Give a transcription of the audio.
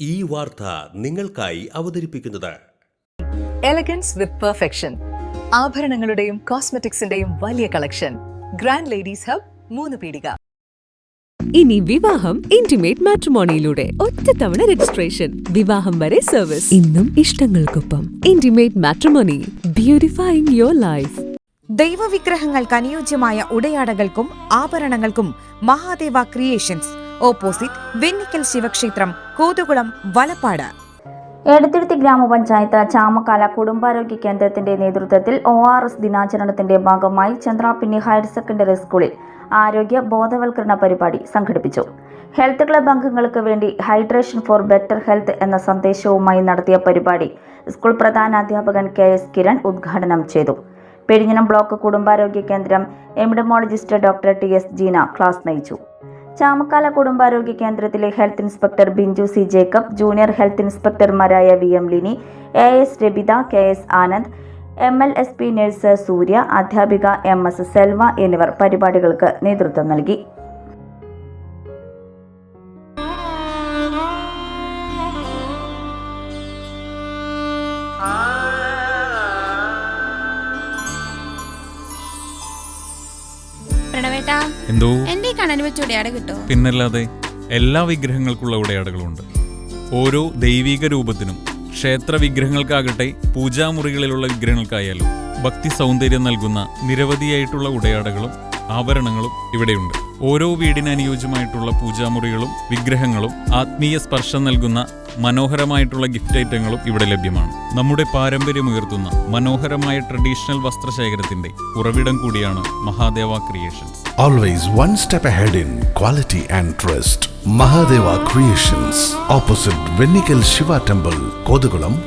ഈ വാർത്ത നിങ്ങൾക്കായി അവതരിപ്പിക്കുന്നത് എലഗൻസ് വിത്ത് പെർഫെക്ഷൻ, ആഭരണങ്ങളുടെയും കോസ്മെറ്റിക്സിന്റെയും വലിയ കളക്ഷൻ. ഗ്രാൻഡ് ലേഡീസ് ഹബ്, 3 പീടിക. ഇനി വിവാഹം ഇന്റിമേറ്റ് മാട്രിമോണിയിലൂടെ ഒറ്റത്തവണ രജിസ്ട്രേഷൻ, വിവാഹം വരെ സർവീസ്. ഇന്നും ഇഷ്ടങ്ങൾക്കൊപ്പം ഇന്റിമേറ്റ് മാട്രിമോണി, ബ്യൂട്ടിഫൈയിങ് യുവർ ലൈഫ്. ദൈവവിഗ്രഹങ്ങൾക്ക് അനുയോജ്യമായ ഉടയാടകൾക്കും ആഭരണങ്ങൾക്കും മഹാദേവ ക്രിയേഷൻസ്, ഓപ്പോസിറ്റ് വെന്നിക്കൽ ശിവക്ഷേത്രം, കോതുകുളം, വലപ്പാട്. എടത്തിരുത്തി ഗ്രാമപഞ്ചായത്ത് ചാമക്കാല കുടുംബാരോഗ്യ കേന്ദ്രത്തിന്റെ നേതൃത്വത്തിൽ ORS ദിനാചരണത്തിന്റെ ഭാഗമായി ചന്ദ്രാപിന്നി ഹയർ സെക്കൻഡറി സ്കൂളിൽ ആരോഗ്യ ബോധവൽക്കരണ പരിപാടി സംഘടിപ്പിച്ചു. ഹെൽത്ത് ക്ലബ് അംഗങ്ങൾക്ക് വേണ്ടി ഹൈഡ്രേഷൻ ഫോർ ബെറ്റർ ഹെൽത്ത് എന്ന സന്ദേശവുമായി നടത്തിയ പരിപാടി സ്കൂൾ പ്രധാനാധ്യാപകൻ KS കിരൺ ഉദ്ഘാടനം ചെയ്തു. പെരിഞ്ഞനം ബ്ലോക്ക് കുടുംബാരോഗ്യ കേന്ദ്രം epidemiologist doctor TS Jeena class നയിച്ചു. ചാമക്കാല കുടുംബാരോഗ്യ കേന്ദ്രത്തിലെ health inspector Binchu C Jacob, junior health ഇൻസ്പെക്ടർമാരായ VM Lini, AS Rabitha, KS Anand, MLSP nurse Surya, അധ്യാപിക MS സെൽവ എന്നിവർ പരിപാടികൾക്ക് നേതൃത്വം നൽകി. എന്തോ എന്റെ കണ്ണന് വെച്ച ഉടയാട കിട്ടോ? പിന്നല്ലാതെ എല്ലാ വിഗ്രഹങ്ങൾക്കുള്ള ഉടയാടകളുണ്ട്. ഓരോ ദൈവിക രൂപത്തിനും, ക്ഷേത്ര വിഗ്രഹങ്ങൾക്കാകട്ടെ പൂജാമുറികളിലുള്ള വിഗ്രഹങ്ങൾക്കായാലും ഭക്തി സൗന്ദര്യം നൽകുന്ന നിരവധിയായിട്ടുള്ള ഉടയാടകളും ആഭരണങ്ങളും ഇവിടെയുണ്ട്. ഓരോ വീടിന് അനുയോജ്യമായിട്ടുള്ള പൂജാമുറികളും വിഗ്രഹങ്ങളും ആത്മീയ സ്പർശം നൽകുന്ന മനോഹരമായിട്ടുള്ള ഗിഫ്റ്റ് ഐറ്റങ്ങളും ഇവിടെ ലഭ്യമാണ്. നമ്മുടെ പാരമ്പര്യമുയർത്തുന്ന മനോഹരമായ ട്രഡീഷണൽ വസ്ത്രശേഖരത്തിന്റെ ഉറവിടം കൂടിയാണ് Mahadeva creations. Always one step ahead in quality and trust. Mahadeva Creations, opposite Vennikal Shiva Temple, Kodugulam,